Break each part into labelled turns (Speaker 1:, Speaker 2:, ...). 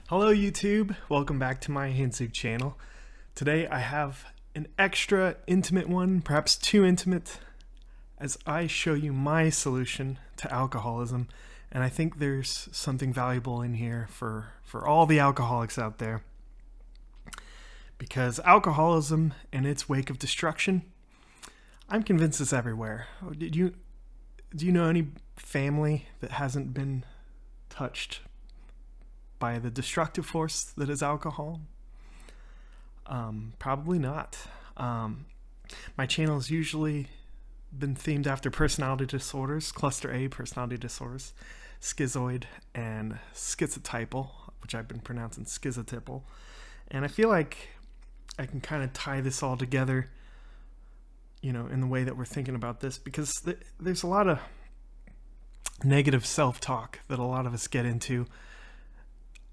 Speaker 1: Hello YouTube, welcome back to my Handsig channel. Today I have an extra intimate one, perhaps too intimate, as I show you my solution to alcoholism. And I think there's something valuable in here for all the alcoholics out there. Because alcoholism and its wake of destruction, I'm convinced it's everywhere. Do you know any family that hasn't been touched by the destructive force that is alcohol? Probably not. My channel has usually been themed after personality disorders, cluster A personality disorders, Schizoid, and Schizotypal, which I've been pronouncing Schizotypal. And I feel like I can kind of tie this all together, in the way that we're thinking about this, because there's a lot of negative self-talk that a lot of us get into,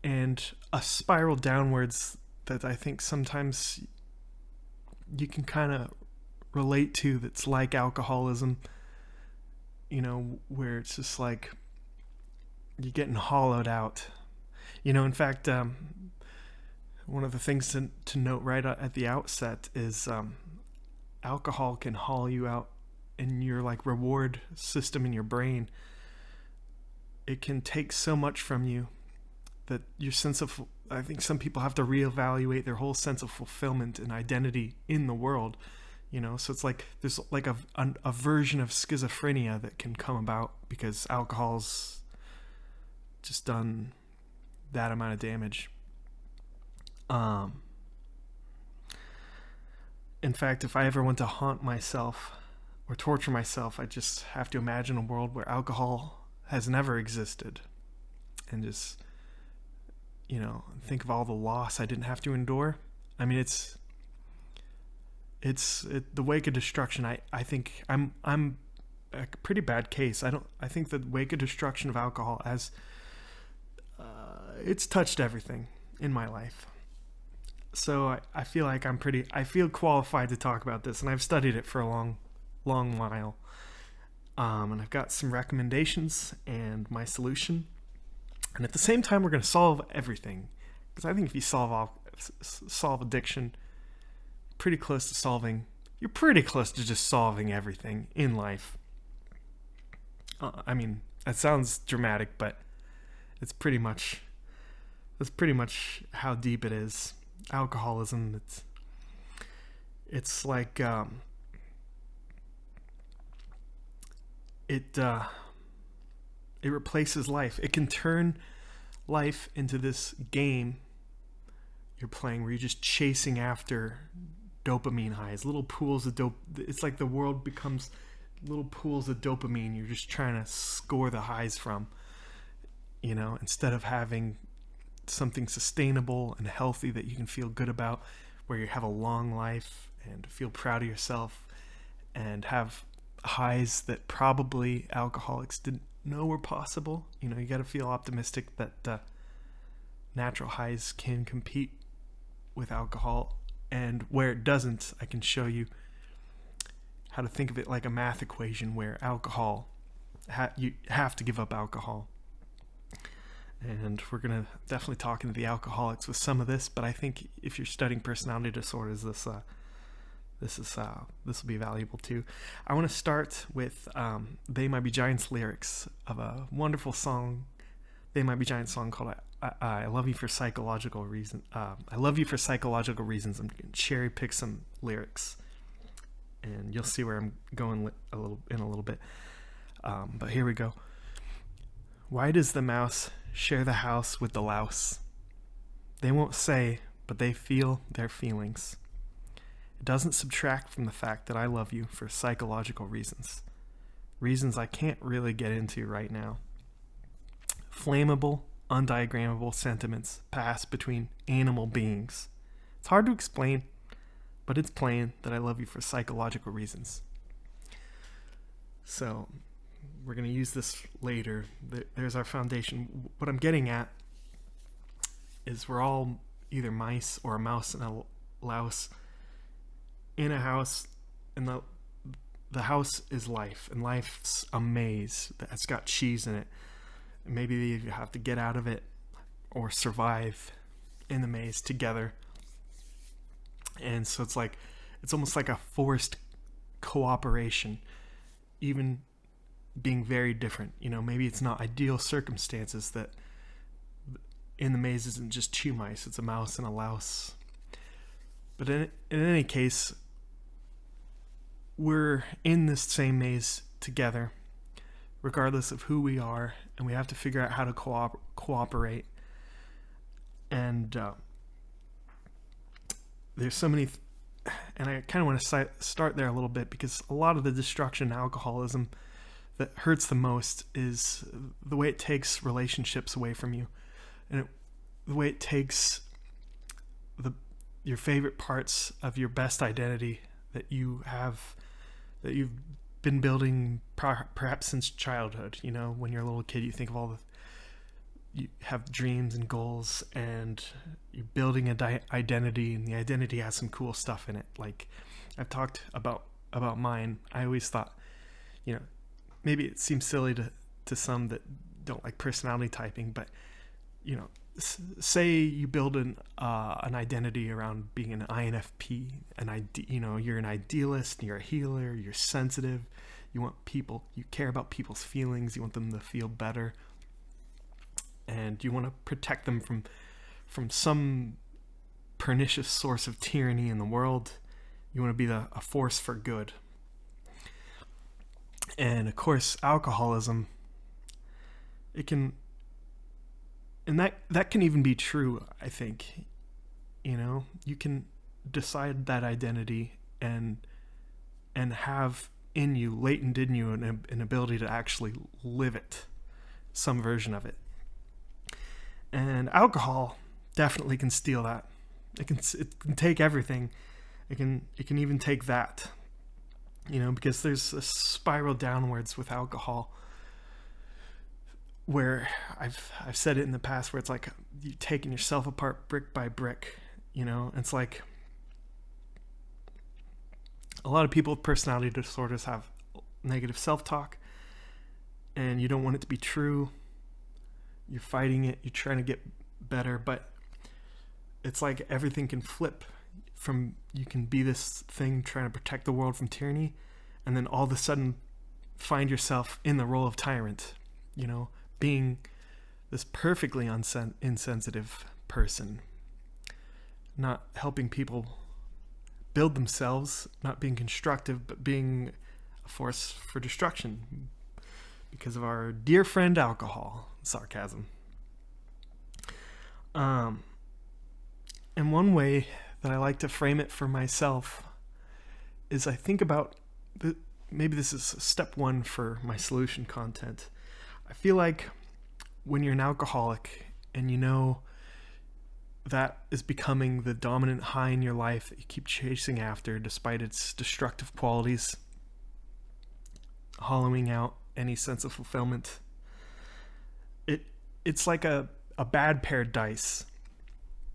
Speaker 1: and a spiral downwards that I think sometimes you can kind of relate to, that's like alcoholism, where it's just like you're getting hollowed out. In fact, one of the things to note right at the outset is alcohol can hollow you out in your reward system in your brain. It can take so much from you that your sense of, I think some people have to reevaluate their whole sense of fulfillment and identity in the world, so it's like there's like a version of schizophrenia that can come about because alcohol's just done that amount of damage. In fact, if I ever want to haunt myself or torture myself, I just have to imagine a world where alcohol has never existed, and just think of all the loss I didn't have to endure. I mean, it's the wake of destruction. I think I'm a pretty bad case. I think the wake of destruction of alcohol has it's touched everything in my life. So I feel like I feel qualified to talk about this, and I've studied it for a long while. And I've got some recommendations and my solution. And at the same time, we're going to solve everything. Because I think if you solve addiction, you're pretty close to just solving everything in life. I mean, that sounds dramatic, but that's pretty much how deep it is. Alcoholism, it's like it replaces life. It can turn life into this game you're playing where you're just chasing after dopamine highs, little pools of It's like the world becomes little pools of dopamine you're just trying to score the highs from, instead of having something sustainable and healthy that you can feel good about, where you have a long life and feel proud of yourself and have highs that probably alcoholics didn't know were possible. You got to feel optimistic that natural highs can compete with alcohol, and where it doesn't, I can show you how to think of it like a math equation where alcohol, you have to give up alcohol. And we're going to definitely talk into the alcoholics with some of this, but I think if you're studying personality disorders, this will be valuable too. I want to start with They Might Be Giants lyrics of a wonderful song, They Might Be Giants song called I Love You for Psychological Reasons. I love you for psychological reasons. I'm going to cherry pick some lyrics, and you'll see where I'm going in a little bit. But here we go. Why does the mouse share the house with the louse? They won't say, but they feel their feelings. It doesn't subtract from the fact that I love you for psychological reasons. Reasons I can't really get into right now. Flammable, undiagrammable sentiments pass between animal beings. It's hard to explain, but it's plain that I love you for psychological reasons. So, we're going to use this later. There's our foundation. What I'm getting at is we're all either mice or a mouse and a louse in a house, and the house is life, and life's a maze that's got cheese in it. And maybe you have to get out of it, or survive in the maze together. And so it's almost like a forced cooperation, even being very different. Maybe it's not ideal circumstances that in the maze isn't just two mice, it's a mouse and a louse. But in any case, we're in this same maze together, regardless of who we are, and we have to figure out how to cooperate. And there's so many, and I kind of want to start there a little bit, because a lot of the destruction in alcoholism that hurts the most is the way it takes relationships away from you, and the way it takes your favorite parts of your best identity that you've been building perhaps since childhood. When you're a little kid, you think of you have dreams and goals, and you're building an identity, and the identity has some cool stuff in it. Like I've talked about mine. I always thought, maybe it seems silly to some that don't like personality typing, but say you build an identity around being an INFP, you're an idealist, you're a healer, you're sensitive, you care about people's feelings, you want them to feel better, and you want to protect them from some pernicious source of tyranny in the world. You want to be a force for good. And of course, alcoholism, it can, and that can even be true, I think. You can decide that identity and have in you, latent in you, an ability to actually live it, some version of it. And alcohol definitely can steal that. It can take everything. It can even take that. Because there's a spiral downwards with alcohol, where I've said it in the past, where it's like you taking yourself apart brick by brick. It's like a lot of people with personality disorders have negative self-talk, and you don't want it to be true. You're fighting it. You're trying to get better, but it's like everything can flip from, you can be this thing trying to protect the world from tyranny, and then all of a sudden find yourself in the role of tyrant, being this perfectly insensitive person, not helping people build themselves, not being constructive, but being a force for destruction because of our dear friend alcohol. Sarcasm. And one way that I like to frame it for myself is, I think about maybe this is step one for my solution content. I feel like when you're an alcoholic and that is becoming the dominant high in your life that you keep chasing after despite its destructive qualities, hollowing out any sense of fulfillment, it's like a bad pair of dice.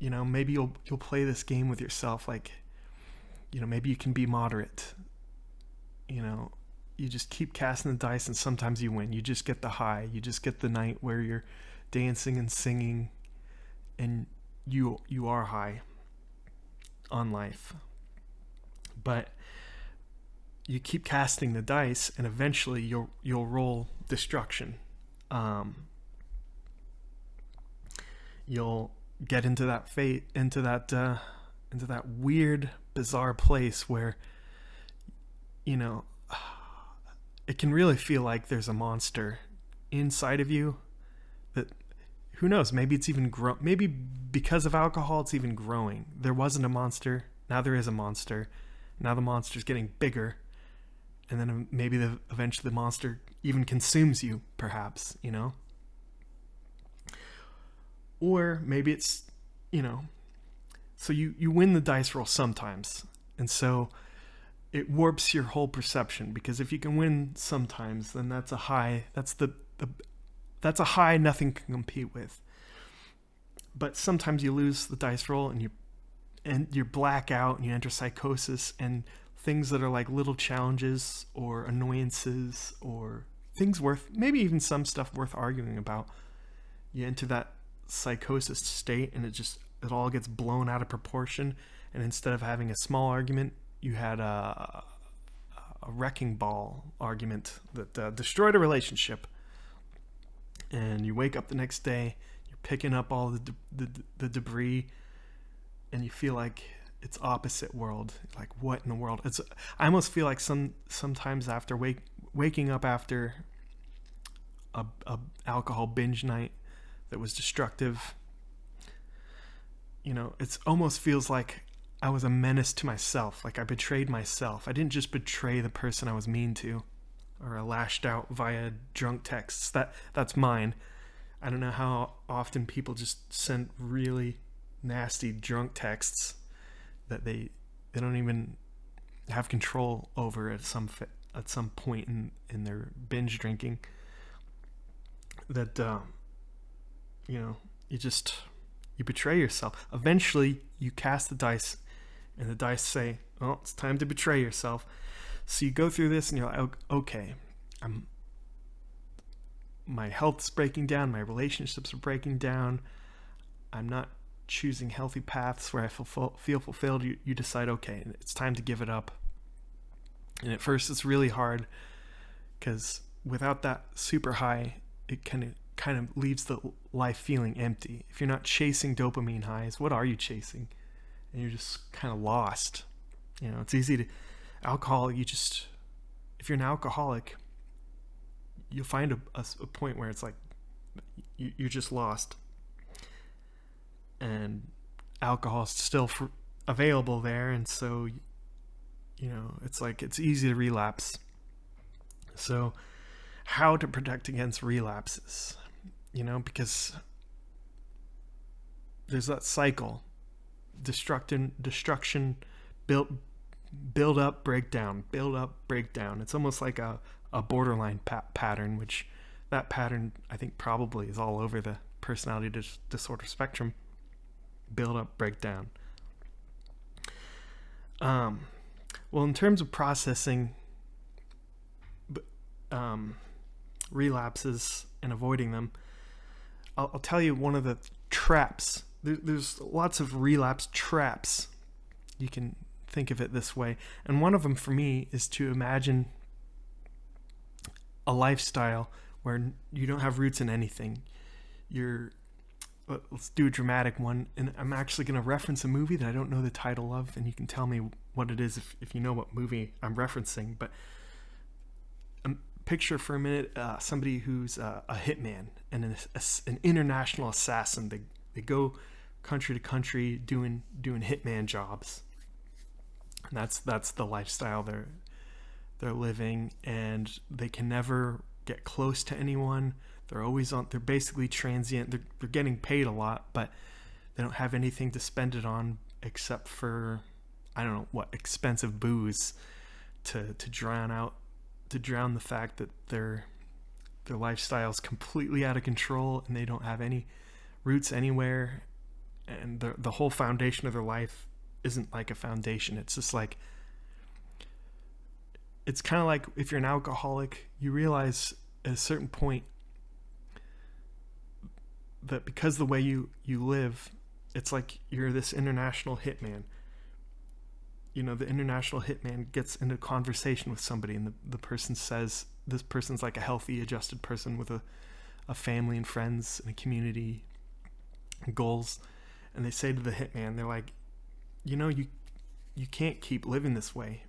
Speaker 1: Maybe you'll play this game with yourself, like, maybe you can be moderate. You just keep casting the dice, and sometimes you win. You just get the high. You just get the night where you're dancing and singing, and you are high on life. But you keep casting the dice, and eventually you'll roll destruction. You'll get into that fate, into that weird, bizarre place where, it can really feel like there's a monster inside of you that, who knows, maybe it's even maybe because of alcohol, it's even growing. There wasn't a monster, now there is a monster. Now the monster's getting bigger, and then maybe eventually the monster even consumes you, perhaps, Or maybe it's, so you win the dice roll sometimes. And so it warps your whole perception, because if you can win sometimes, then that's a high. That's a high nothing can compete with. But sometimes you lose the dice roll and you black out and you enter psychosis, and things that are like little challenges or annoyances or things maybe even some stuff worth arguing about, you enter that psychosis state, and it all gets blown out of proportion. And instead of having a small argument, you had a wrecking ball argument that destroyed a relationship. And you wake up the next day, you're picking up all the debris, and you feel like it's opposite world. Like, what in the world? I almost feel like sometimes after waking up after a alcohol binge night that was destructive, it almost feels like I was a menace to myself. Like I betrayed myself. I didn't just betray the person I was mean to, or I lashed out via drunk texts. That's mine. I don't know how often people just send really nasty drunk texts that they don't even have control over at some point in their binge drinking. That you betray yourself. Eventually, you cast the dice, and the dice say, "Oh, it's time to betray yourself." So you go through this, and you're like, "Okay, my health's breaking down, my relationships are breaking down. I'm not choosing healthy paths where I feel fulfilled." You decide, okay, it's time to give it up. And at first, it's really hard because without that super high, it kind of leaves the life feeling empty. If you're not chasing dopamine highs, what are you chasing? And you're just kind of lost. It's easy to alcohol. If you're an alcoholic, you'll find a point where it's like you're just lost, and alcohol is still available there, and so it's like it's easy to relapse. So how to protect against relapses? Because there's that cycle: destruction, build up, breakdown, build up, breakdown. It's almost like a borderline pattern, which that pattern I think probably is all over the personality disorder spectrum. Build up, breakdown. Well, in terms of processing relapses and avoiding them, I'll tell you one of the traps. There's lots of relapse traps. You can think of it this way. And one of them for me is to imagine a lifestyle where you don't have roots in anything. Let's do a dramatic one. And I'm actually going to reference a movie that I don't know the title of, and you can tell me what it is if you know what movie I'm referencing. But picture for a minute somebody who's a hitman and an international assassin. They go country to country doing hitman jobs. And that's the lifestyle they're living, and they can never get close to anyone. They're basically transient. They're getting paid a lot, but they don't have anything to spend it on except for, I don't know what, expensive booze to drown the fact that their lifestyle is completely out of control, and they don't have any roots anywhere, and the whole foundation of their life isn't like a foundation. It's just like, it's kind of like if you're an alcoholic, you realize at a certain point that because the way you live, it's like you're this international hitman. The international hitman gets into a conversation with somebody, and the person says, this person's like a healthy, adjusted person with a family and friends and a community and goals. And they say to the hitman, they're like, you can't keep living this way.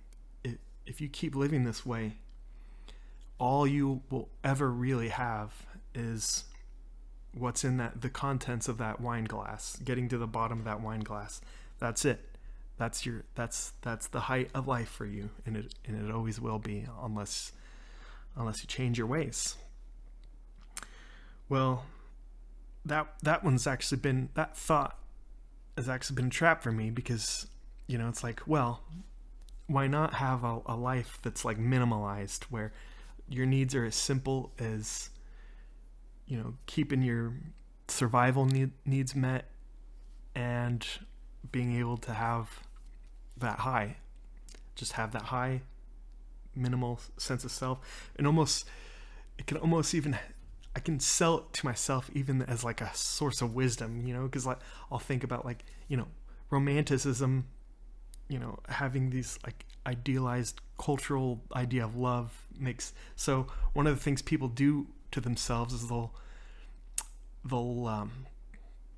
Speaker 1: If you keep living this way, all you will ever really have is what's in the contents of that wine glass, getting to the bottom of that wine glass. That's it. That's the height of life for you, and it always will be, unless you change your ways. Well, that thought has actually been a trap for me, because it's like, well, why not have a life that's like minimalized, where your needs are as simple as keeping your survival needs met and being able to have that high, just have that high minimal sense of self. And it can almost even, I can sell it to myself even as like a source of wisdom, because like I'll think about like, romanticism, having these like idealized cultural idea of love makes, so one of the things people do to themselves is they'll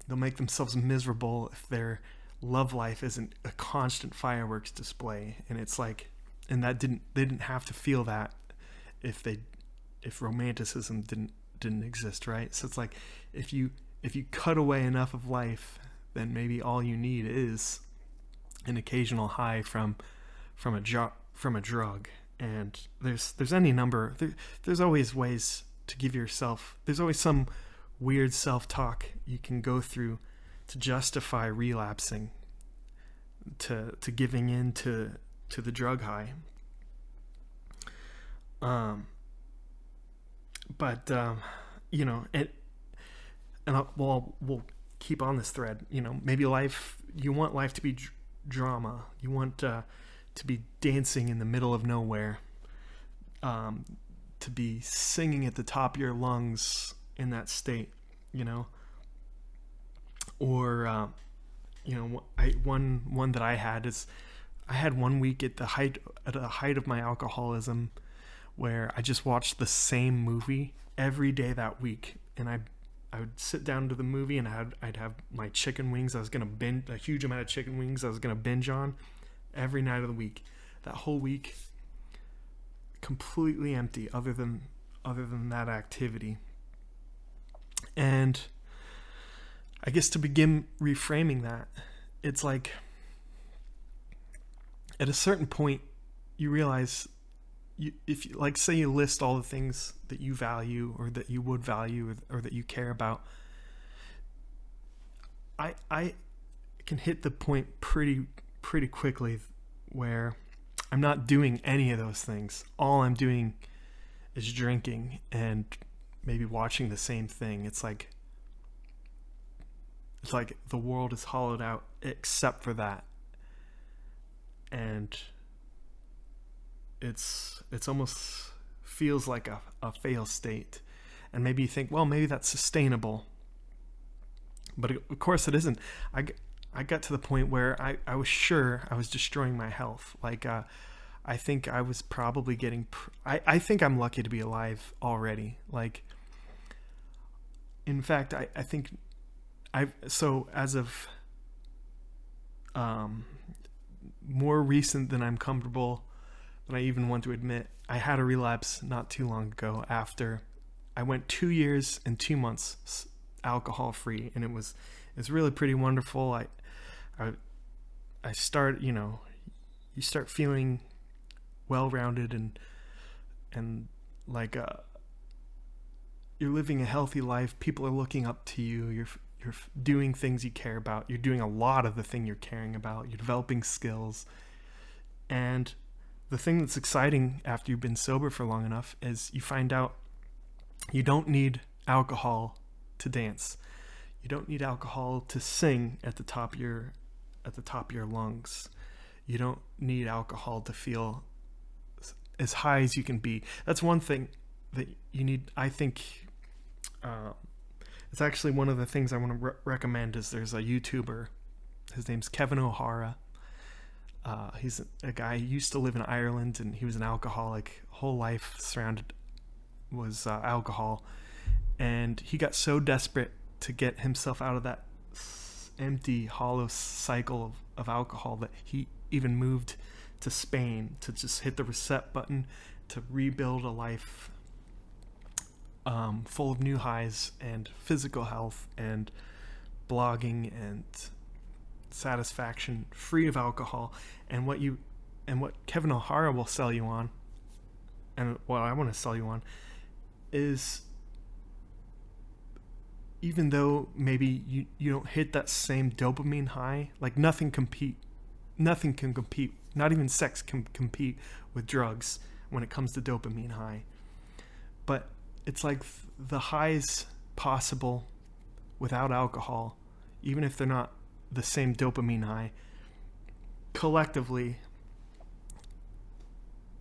Speaker 1: make themselves miserable if their love life isn't a constant fireworks display. And it's like, and they didn't have to feel that if romanticism didn't exist, right? So it's like, if you cut away enough of life, then maybe all you need is an occasional high from a drug. And there's any number, there's always ways to give yourself, there's always some weird self-talk you can go through to justify relapsing, to giving in to the drug high. We'll keep on this thread. Maybe you want life to be drama. You want to be dancing in the middle of nowhere, to be singing at the top of your lungs in that state, or one that I had is, I had 1 week at the height of my alcoholism, where I just watched the same movie every day that week, and I would sit down to the movie, and I'd have my chicken wings. I was gonna binge a huge amount of chicken wings. I was gonna binge on every night of the week. That whole week, completely empty, other than that activity. And I guess to begin reframing that, it's like, at a certain point, you realize, if you, like, say you list all the things that you value, or that you would value, or that you care about, I can hit the point pretty quickly where I'm not doing any of those things. All I'm doing is drinking and maybe watching the same thing. It's like the world is hollowed out except for that. And it's almost feels like a fail state. And maybe you think, well, maybe that's sustainable. But of course it isn't. I got to the point where I was sure I was destroying my health. Like, I think I was probably getting... I think I'm lucky to be alive already. Like, in fact, I think... So, as of more recent than I'm comfortable, than I even want to admit, I had a relapse not too long ago after I went 2 years and 2 months alcohol-free, and it's really pretty wonderful. I start, you start feeling well-rounded and like you're living a healthy life. People are looking up to you. You're doing things you care about. You're doing a lot of the thing you're caring about. You're developing skills. And the thing that's exciting after you've been sober for long enough is you find out you don't need alcohol to dance. You don't need alcohol to sing at the top of your lungs. You don't need alcohol to feel as high as you can be. That's one thing that you need. I think it's actually one of the things I want to recommend is there's a YouTuber. His name's Kevin O'Hara. He's a guy who used to live in Ireland, and he was an alcoholic. Whole life was alcohol. And he got so desperate to get himself out of that empty, hollow cycle of alcohol that he even moved to Spain to just hit the reset button to rebuild a life full of new highs and physical health and blogging and satisfaction, free of alcohol. And what Kevin O'Hara will sell you on, and what I want to sell you on, is even though maybe you don't hit that same dopamine high, like nothing can compete, not even sex can compete with drugs when it comes to dopamine high. But it's like the highs possible without alcohol, even if they're not the same dopamine high, collectively,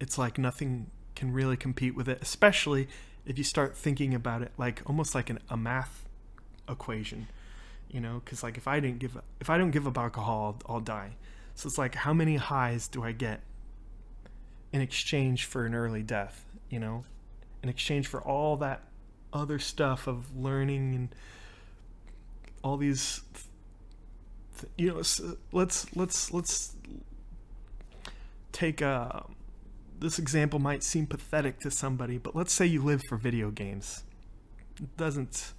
Speaker 1: it's like nothing can really compete with it, especially if you start thinking about it like almost like a math equation, because like if I don't give up alcohol, I'll die. So it's like, how many highs do I get in exchange for an early death? In exchange for all that other stuff of learning and all these, let's take this example might seem pathetic to somebody, but let's say you live for video games. It doesn't,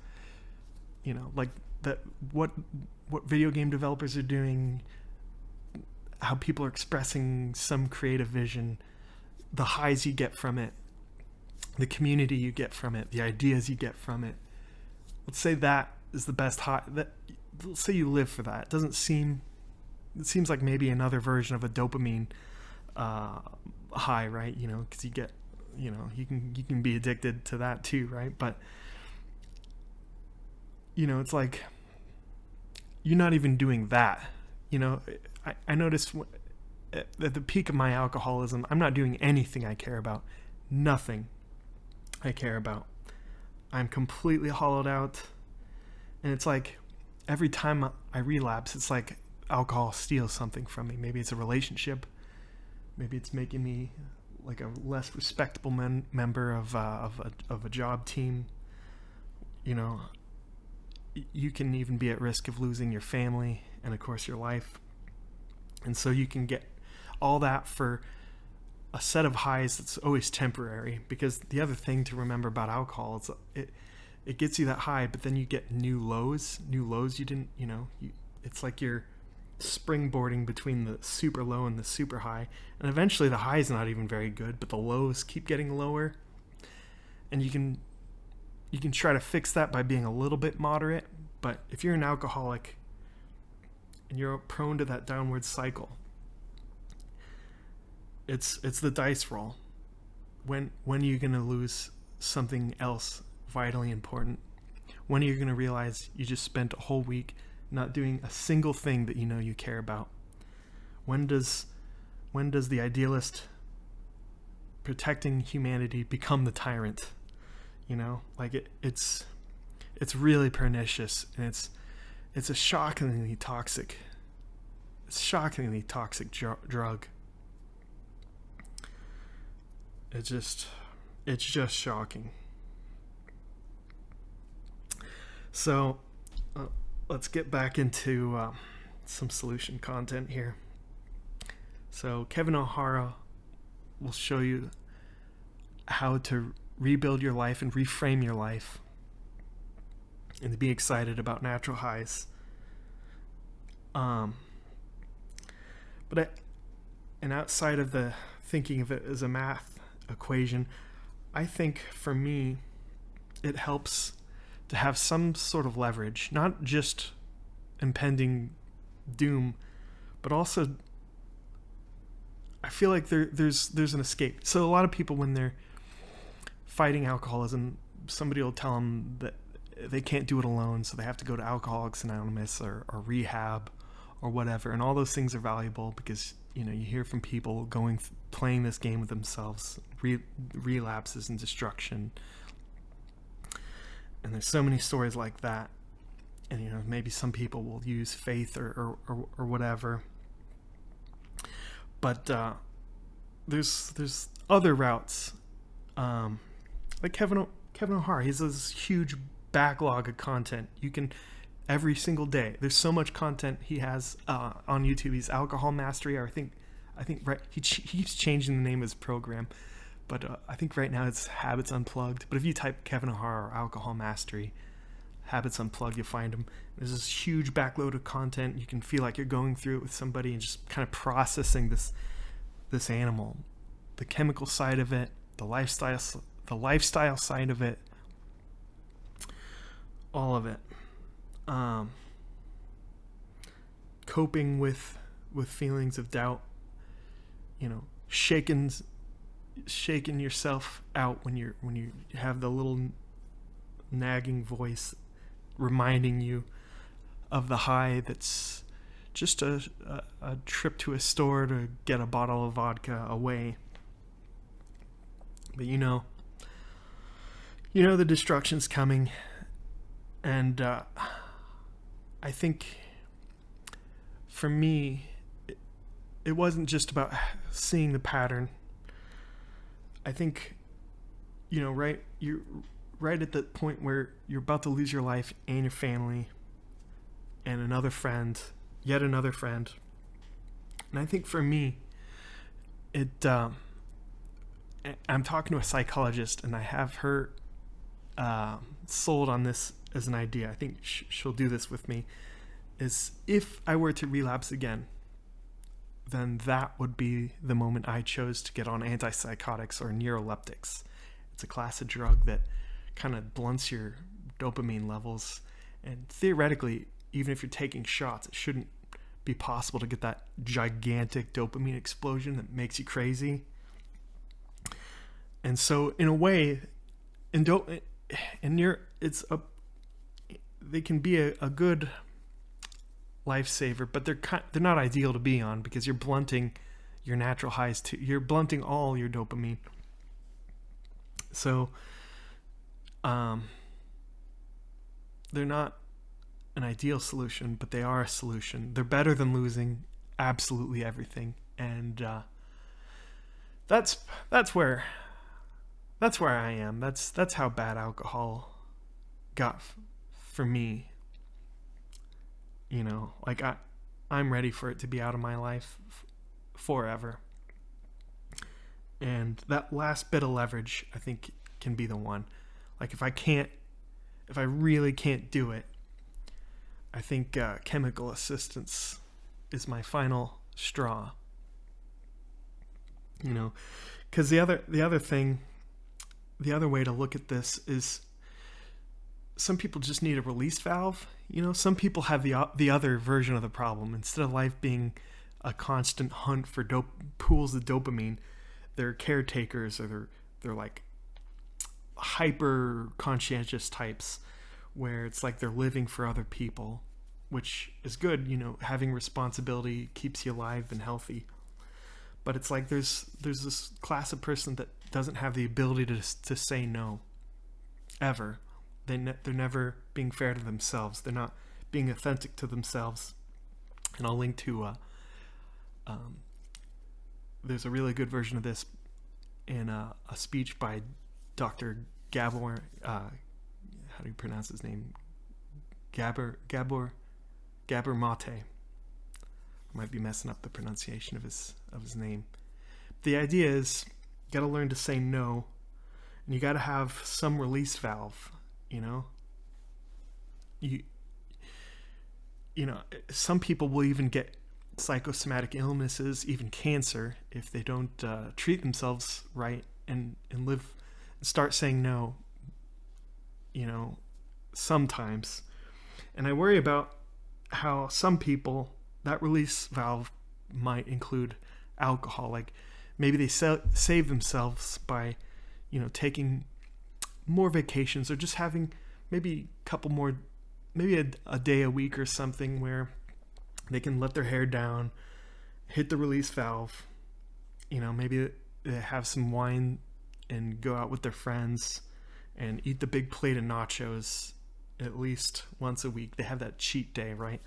Speaker 1: like that, what video game developers are doing, how people are expressing some creative vision, the highs you get from it, the community you get from it, the ideas you get from it. Let's say that is the best high. Let's say you live for that. It seems like maybe another version of a dopamine high, right? Because you get, you can be addicted to that too, right? But it's like you're not even doing that. I noticed at the peak of my alcoholism, I'm not doing anything I care about. Nothing I care about. I'm completely hollowed out. And it's like every time I relapse, it's like alcohol steals something from me. Maybe it's a relationship. Maybe it's making me like a less respectable member of a job team. You can even be at risk of losing your family and, of course, your life. And so you can get all that for a set of highs that's always temporary. Because the other thing to remember about alcohol is it gets you that high, but then you get new lows you didn't, it's like you're springboarding between the super low and the super high. And eventually the high is not even very good, but the lows keep getting lower. And you can try to fix that by being a little bit moderate. But if you're an alcoholic and you're prone to that downward cycle, it's the dice roll. When are you going to lose something else vitally important? When are you going to realize you just spent a whole week not doing a single thing that you care about? When does the idealist protecting humanity become the tyrant? It's really pernicious, and it's a shockingly toxic drug. It's just shocking. So let's get back into some solution content here. So Kevin O'Hara will show you how to rebuild your life and reframe your life and to be excited about natural highs. And outside of the thinking of it as a math equation, I think for me it helps to have some sort of leverage, not just impending doom, but also I feel like there's an escape. So a lot of people, when they're fighting alcoholism, somebody will tell them that they can't do it alone, so they have to go to Alcoholics Anonymous or rehab or whatever. And all those things are valuable because you hear from people playing this game with themselves, relapses and destruction. And there's so many stories like that. And maybe some people will use faith or whatever. But there's other routes. Like Kevin O'Hara, he has this huge backlog of content. You can, every single day, there's so much content he has on YouTube. He's Alcohol Mastery, or I think right, he keeps changing the name of his program, but I think right now it's Habits Unplugged. But if you type Kevin O'Hara or Alcohol Mastery, Habits Unplugged, you'll find him. There's this huge backload of content. You can feel like you're going through it with somebody and just kind of processing this animal, the chemical side of it, the lifestyle side of it, all of it. Coping with feelings of doubt, shaking yourself out when you have the little nagging voice reminding you of the high that's just a trip to a store to get a bottle of vodka away. But You know the destruction's coming, and I think for me, it wasn't just about seeing the pattern. I think, you're right at the point where you're about to lose your life and your family and another friend, yet another friend. And I think for me, I'm talking to a psychologist, and I have her sold on this as an idea. I think she'll do this with me. Is if I were to relapse again, then that would be the moment I chose to get on antipsychotics or neuroleptics. It's a class of drug that kind of blunts your dopamine levels. And theoretically, even if you're taking shots, it shouldn't be possible to get that gigantic dopamine explosion that makes you crazy. And so, in a way, they can be a good lifesaver, but they're not ideal to be on, because you're blunting your natural highs too. You're blunting all your dopamine. So, they're not an ideal solution, but they are a solution. They're better than losing absolutely everything, and that's where I am. That's how bad alcohol got for me. I'm ready for it to be out of my life forever. And that last bit of leverage, I think, can be the one. Like, if I really can't do it, I think chemical assistance is my final straw. Because the other way to look at this is, some people just need a release valve. Some people have the other version of the problem. Instead of life being a constant hunt for pools of dopamine, they're caretakers, or they're like hyper conscientious types, where it's like they're living for other people, which is good. Having responsibility keeps you alive and healthy. But it's like there's this class of person that doesn't have the ability to say no, ever. They're never being fair to themselves. They're not being authentic to themselves. And I'll link to there's a really good version of this in a speech by Dr. Gabor. How do you pronounce his name? Gabor Mate. I might be messing up the pronunciation of his name. The idea is, you got to learn to say no, and you got to have some release valve. Some people will even get psychosomatic illnesses, even cancer, if they don't treat themselves right and start saying no, sometimes. And I worry about how some people, that release valve might include alcohol. Like, maybe they save themselves by, taking more vacations, or just having maybe a couple more, maybe a day a week or something, where they can let their hair down, hit the release valve. Maybe they have some wine and go out with their friends and eat the big plate of nachos at least once a week. They have that cheat day, right?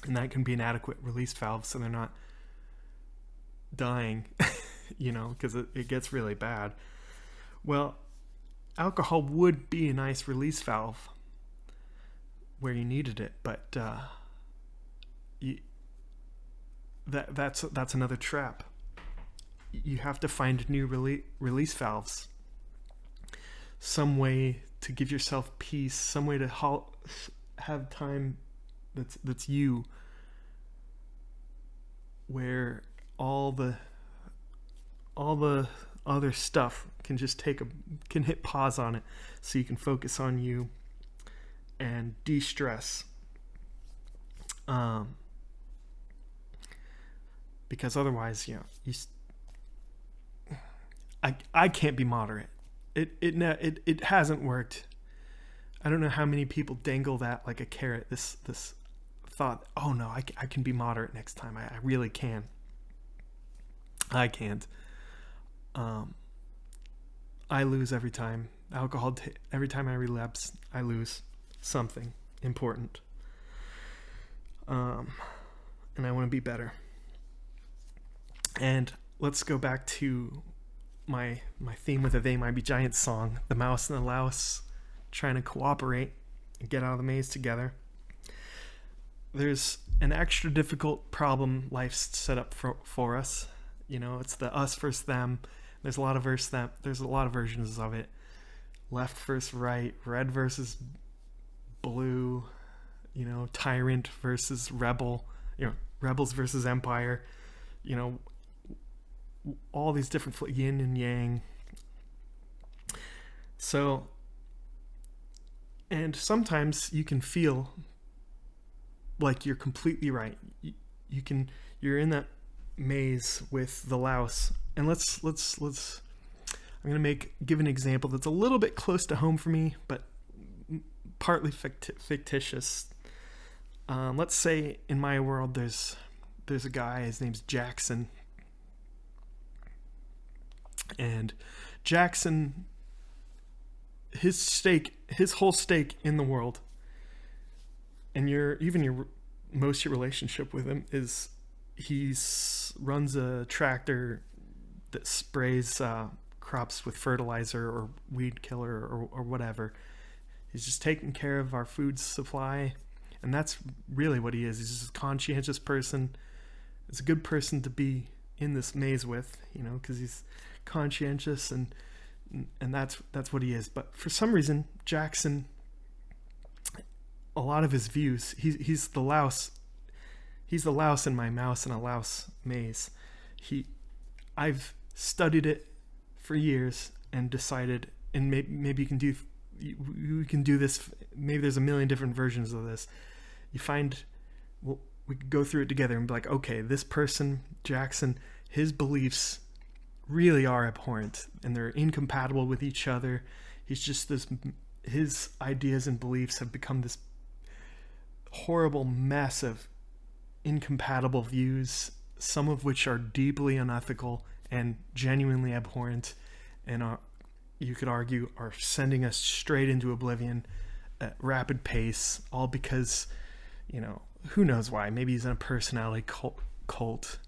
Speaker 1: And that can be an adequate release valve, so they're not dying, because it gets really bad. Well, alcohol would be a nice release valve where you needed it, but that's another trap. You have to find new release valves, some way to give yourself peace, some way to have time that's you, where all the other stuff can just can hit pause on it, so you can focus on you and de-stress. Because otherwise, I can't be moderate. It hasn't worked. I don't know how many people dangle that like a carrot. This thought, oh no, I can be moderate next time. I really can. I can't. I lose every time. alcohol. Every time I relapse, I lose something important. And I want to be better. And let's go back to my theme with a They Might Be Giants song, the mouse and the louse trying to cooperate and get out of the maze together. There's an extra difficult problem life's set up for us. You know, it's the us versus them. There's a lot of versions of it. Left versus right, red versus blue, you know, tyrant versus rebel, you know, rebels versus empire, you know, all these different yin and yang. So, and sometimes you can feel like you're completely right. You're in that maze with the louse. And let's I'm going to give an example that's a little bit close to home for me, but partly fictitious. Let's say in my world there's a guy, his name's Jackson. And Jackson, his whole stake in the world, and your most of your relationship with him is runs a tractor that sprays crops with fertilizer or weed killer or whatever. He's just taking care of our food supply, and that's really what he is. He's just a conscientious person. It's a good person to be in this maze with, you know, because he's conscientious and that's what he is. But for some reason, Jackson, a lot of his views, he's the louse in my mouse and a louse maze. I've studied it for years and decided, and maybe we can do this. Maybe there's a million different versions of this. We could go through it together and be like, okay, this person, Jackson, his beliefs really are abhorrent and they're incompatible with each other. His ideas and beliefs have become this horrible mess of incompatible views, some of which are deeply unethical and genuinely abhorrent, and you could argue are sending us straight into oblivion at rapid pace, all because, you know, who knows why. Maybe he's in a personality cult.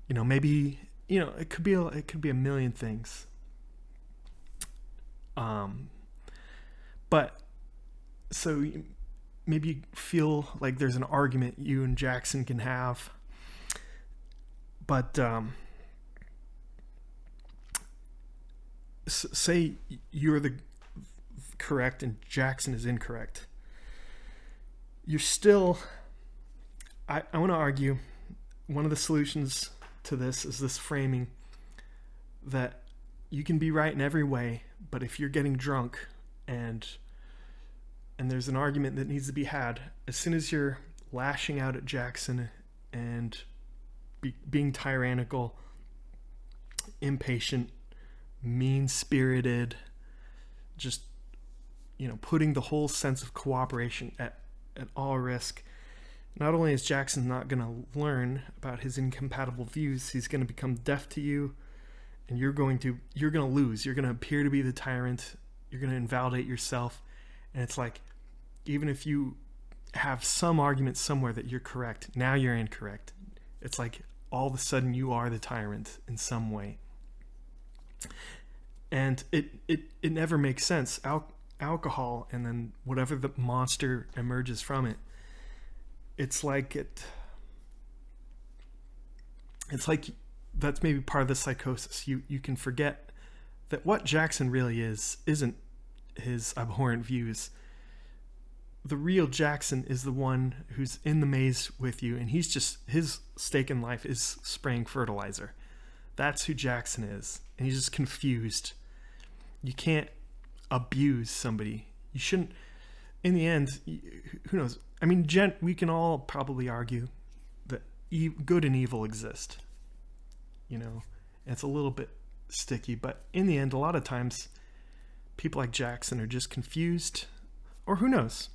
Speaker 1: You know, maybe, you know, it could be a million things. But so maybe you feel like there's an argument you and Jackson can have, but say you're the correct and Jackson is incorrect. You're still, I want to argue, one of the solutions to this is this framing that you can be right in every way, but if you're getting drunk and there's an argument that needs to be had, as soon as you're lashing out at Jackson and being tyrannical, impatient, mean-spirited, just, you know, putting the whole sense of cooperation at all risk, not only is Jackson not going to learn about his incompatible views, he's going to become deaf to you, and you're going to lose. You're going to appear to be the tyrant. You're going to invalidate yourself. And it's like, even if you have some argument somewhere that you're correct, now you're incorrect. It's like all of a sudden you are the tyrant in some way. And it never makes sense. Alcohol and then whatever the monster emerges from it, it's like that's maybe part of the psychosis. You can forget that what Jackson really isn't his abhorrent views. The real Jackson is the one who's in the maze with you, and his stake in life is spraying fertilizer. That's who Jackson is, and he's just confused. You can't abuse somebody. You shouldn't. In the end, who knows? I mean, we can all probably argue that good and evil exist. You know, it's a little bit sticky, but in the end, a lot of times, people like Jackson are just confused, or who knows?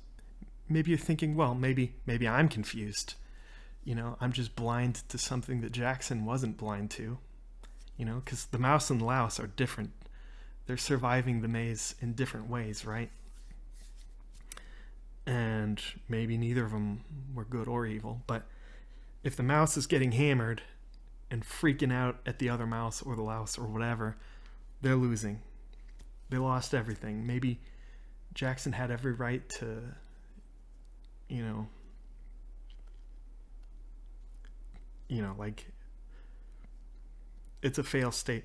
Speaker 1: Maybe you're thinking, well, maybe I'm confused. You know, I'm just blind to something that Jackson wasn't blind to. You know, because the mouse and the louse are different. they're surviving the maze in different ways, right? And maybe neither of them were good or evil, but if the mouse is getting hammered and freaking out at the other mouse or the louse or whatever, they're losing. They lost everything. Maybe Jackson had every right to, like, it's a fail state.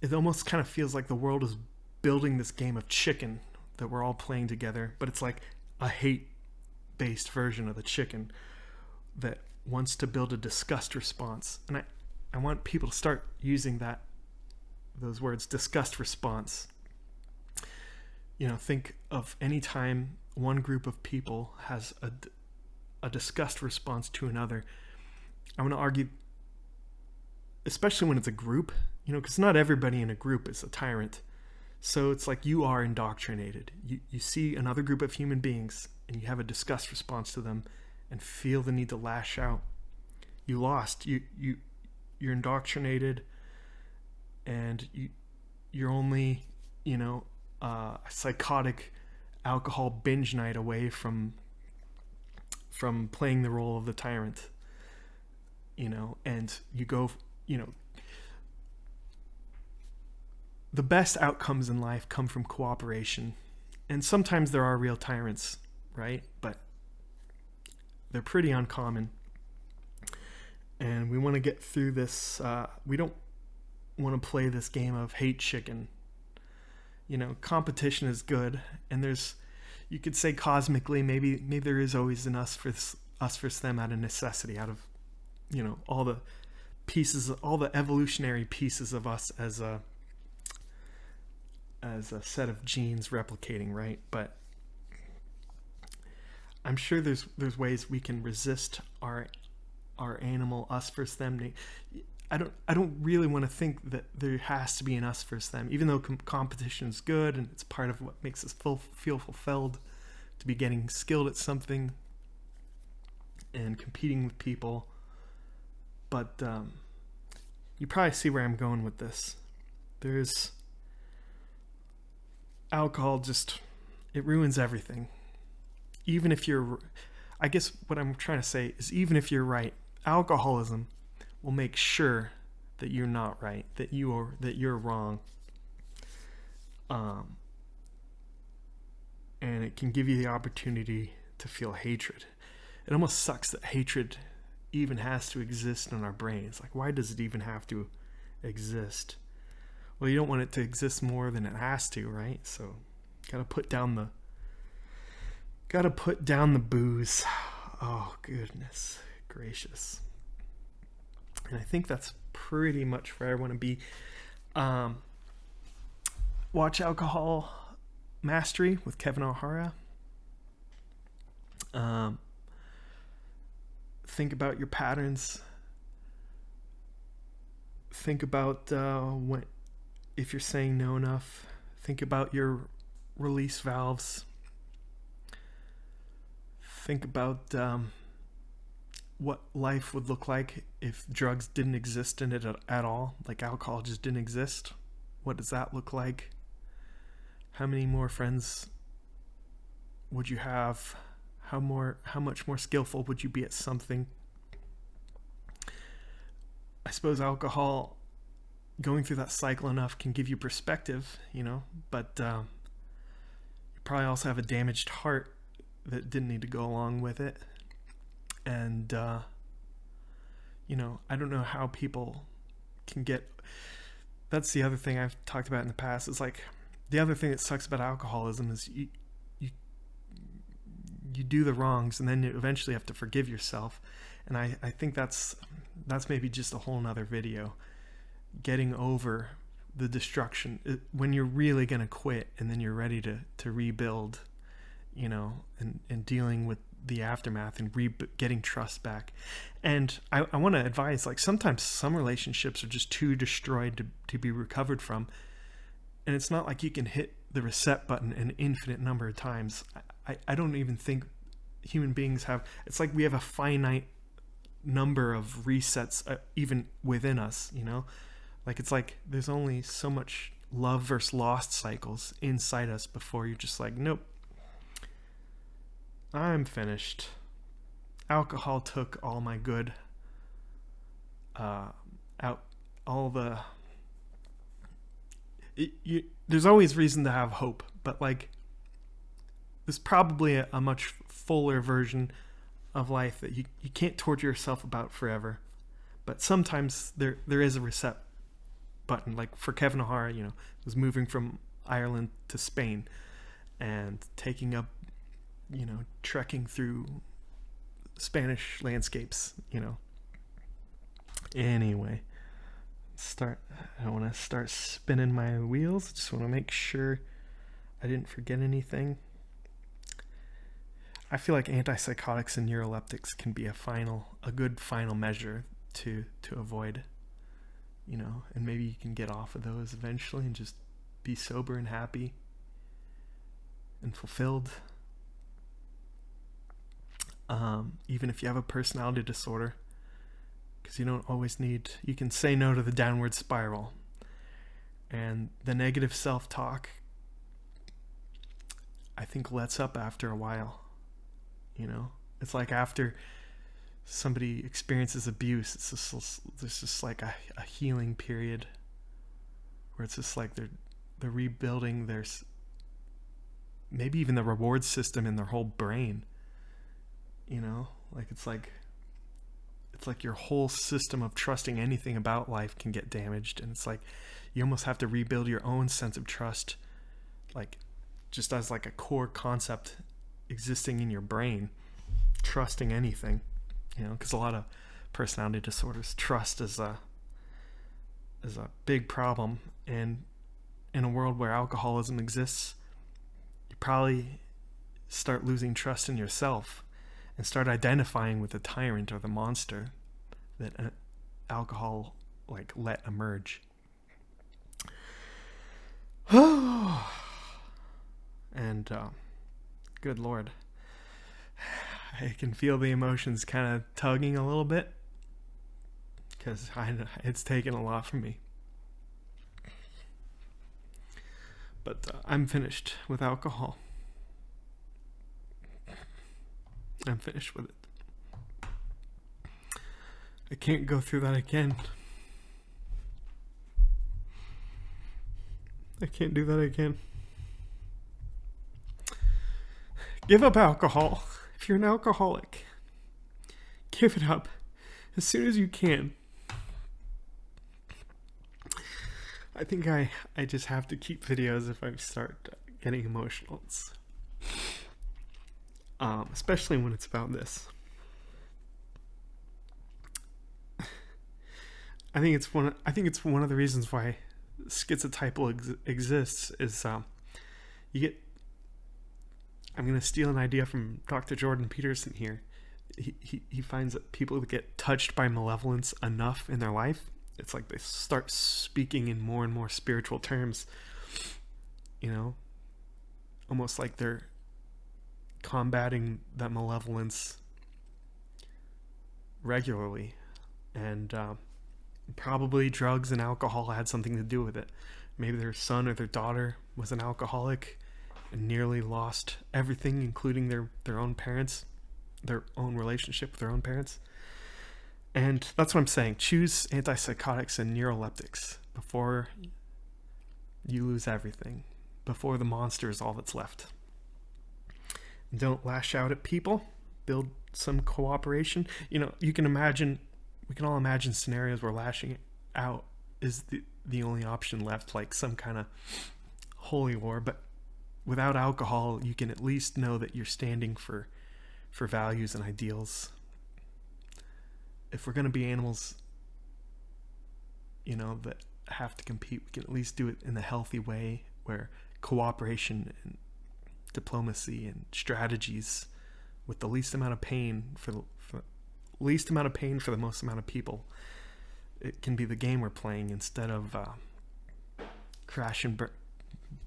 Speaker 1: It almost kind of feels like the world is building this game of chicken that we're all playing together, but it's like a hate-based version of the chicken that wants to build a disgust response. And I want people to start using those words, disgust response. Think of any time one group of people has a disgust response to another. I want to argue, especially when it's a group, because not everybody in a group is a tyrant. So it's like you are indoctrinated. You see another group of human beings and you have a disgust response to them and feel the need to lash out. You lost. You're indoctrinated, and you're only, a psychotic alcohol binge night away from playing the role of the tyrant. And you go, the best outcomes in life come from cooperation. And sometimes there are real tyrants, right? But they're pretty uncommon. And we want to get through this. We don't want to play this game of hate chicken. Competition is good. And you could say cosmically, maybe there is always an us versus them out of necessity, out of, all the pieces, all the evolutionary pieces of us as a set of genes replicating, right? But I'm sure there's ways we can resist our animal us versus them. I don't really want to think that there has to be an us versus them, even though competition is good and it's part of what makes us feel fulfilled, to be getting skilled at something and competing with people. But you probably see where I'm going with this. There's alcohol, it ruins everything. Even if I guess what I'm trying to say is, even if you're right, alcoholism will make sure that you're not right, that you're wrong. And it can give you the opportunity to feel hatred. It almost sucks that hatred even has to exist in our brains. Like, why does it even have to exist? Well, you don't want it to exist more than it has to, right? So, gotta put down the booze. Oh, goodness gracious. And I think that's pretty much where I want to be. Watch Alcohol Mastery with Kevin O'Hara. Think about your patterns. Think about if you're saying no enough. Think about your release valves. Think about what life would look like if drugs didn't exist in it at all, like alcohol just didn't exist. What does that look like? How many more friends would you have? How much more skillful would you be at something? I suppose alcohol, going through that cycle enough, can give you perspective, but you probably also have a damaged heart that didn't need to go along with it. And I don't know how people can get. That's the other thing I've talked about in the past. Is like, the other thing that sucks about alcoholism is you do the wrongs and then you eventually have to forgive yourself. And I think that's maybe just a whole nother video. Getting over the destruction when you're really going to quit, and then you're ready to rebuild, and dealing with the aftermath and getting trust back. And I want to advise, like, sometimes some relationships are just too destroyed to be recovered from. And it's not like you can hit the reset button an infinite number of times. I don't even think human beings have, it's like we have a finite number of resets even within us, Like, it's like there's only so much love versus lost cycles inside us before you're just like, nope, I'm finished. Alcohol took all my good out, all the... there's always reason to have hope, but like, there's probably a much fuller version of life that you can't torture yourself about forever. But sometimes there is a reset button. Like for Kevin O'Hara, was moving from Ireland to Spain and taking up, trekking through Spanish landscapes, Anyway, I don't want to start spinning my wheels. I just want to make sure I didn't forget anything. I feel like antipsychotics and neuroleptics can be a good final measure to avoid, and maybe you can get off of those eventually and just be sober and happy and fulfilled. Even if you have a personality disorder, because you can say no to the downward spiral and the negative self-talk. I think lets up after a while. It's like after somebody experiences abuse, there's just like a healing period where it's just like they're rebuilding maybe even the reward system in their whole brain. Like it's like your whole system of trusting anything about life can get damaged, and it's like you almost have to rebuild your own sense of trust, like just as like a core concept existing in your brain, trusting anything, because a lot of personality disorders, trust is a big problem. And in a world where alcoholism exists, you probably start losing trust in yourself and start identifying with the tyrant or the monster that alcohol like let emerge. And good Lord, I can feel the emotions kind of tugging a little bit, because it's taken a lot from me. But I'm finished with alcohol. I'm finished with it. I can't go through that again. I can't do that again. Give up alcohol. If you're an alcoholic, give it up as soon as you can. I think I just have to keep videos if I start getting emotional. Especially when it's about this. I think it's one of the reasons why Schizotypal exists is you get... I'm going to steal an idea from Dr. Jordan Peterson here. He finds that people that get touched by malevolence enough in their life, it's like they start speaking in more and more spiritual terms, almost like they're combating that malevolence regularly. And probably drugs and alcohol had something to do with it. Maybe their son or their daughter was an alcoholic and nearly lost everything, including their own parents, their own relationship with their own parents. And that's what I'm saying. Choose antipsychotics and neuroleptics before you lose everything, before the monster is all that's left. Don't lash out at people. Build some cooperation. You can imagine, we can all imagine scenarios where lashing out is the only option left, like some kind of holy war. But without alcohol, you can at least know that you're standing for values and ideals. If we're going to be animals, that have to compete, we can at least do it in a healthy way where cooperation and diplomacy and strategies with the least amount of pain for the most amount of people. It can be the game we're playing instead of crash and burn.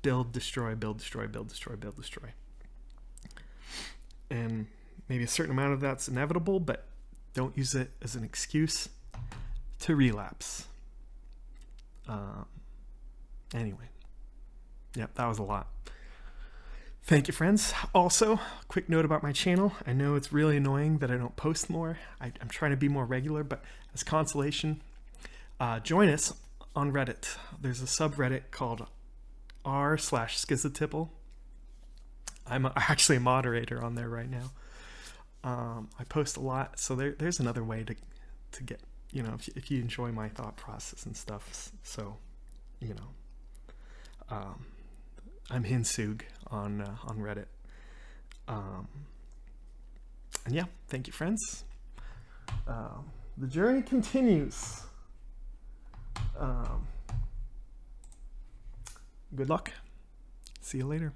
Speaker 1: Build, destroy, build, destroy, build, destroy, build, destroy. And maybe a certain amount of that's inevitable, but don't use it as an excuse to relapse. Anyway, yep, that was a lot. Thank you, friends. Also, quick note about my channel. I know it's really annoying that I don't post more. I'm trying to be more regular, but as consolation, join us on Reddit. There's a subreddit called r/Schizotypal. I'm actually a moderator on there right now. I post a lot, so there's another way to get, if you enjoy my thought process and stuff. So, I'm Hinsug on Reddit. And yeah, thank you, friends. The journey continues. Good luck. See you later.